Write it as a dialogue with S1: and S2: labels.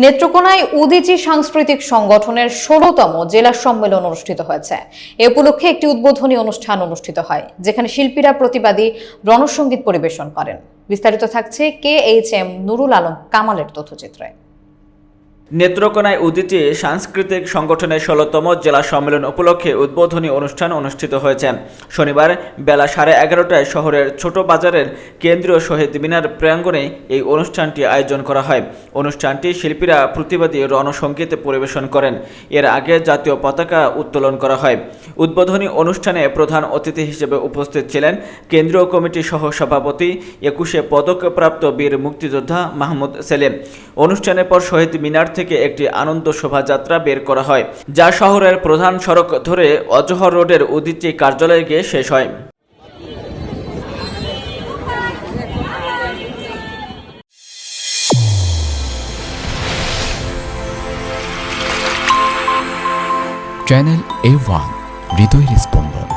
S1: নেত্রকোনায় উদীচী সাংস্কৃতিক সংগঠনের ১৬তম জেলা সম্মেলন অনুষ্ঠিত হয়েছে। এ উপলক্ষে একটি উদ্বোধনী অনুষ্ঠান অনুষ্ঠিত হয়, যেখানে শিল্পীরা প্রতিবাদী রণসঙ্গীত পরিবেশন করেন। বিস্তারিত থাকছে KHM নুরুল আলম কামালের তথ্যচিত্রে।
S2: নেত্রকোনায় উদীচী সাংস্কৃতিক সংগঠনের ১৬তম জেলা সম্মেলন উপলক্ষে উদ্বোধনী অনুষ্ঠান অনুষ্ঠিত হয়েছে। শনিবার বেলা 11:30টায় শহরের ছোট বাজারের কেন্দ্রীয় শহীদ মিনার প্রাঙ্গণে এই অনুষ্ঠানটি আয়োজন করা হয়। অনুষ্ঠানটি শিল্পীরা প্রতিবাদী রণসঙ্গীত পরিবেশন করেন। এর আগে জাতীয় পতাকা উত্তোলন করা হয়। উদ্বোধনী অনুষ্ঠানে প্রধান অতিথি হিসেবে উপস্থিত ছিলেন কেন্দ্রীয় কমিটির সহসভাপতি ২১শে পদকপ্রাপ্ত বীর মুক্তিযোদ্ধা মাহমুদ সেলিম। অনুষ্ঠানের পর শহীদ মিনার থেকে একটি আনন্দ শোভাযাত্রা বের করা হয়, যা শহরের প্রধান সড়ক ধরে অজহর রোডের উদীচী কার্যালয়ে গিয়ে শেষ হয়।
S3: চ্যানেল A1 হৃদয়ের স্পন্দন।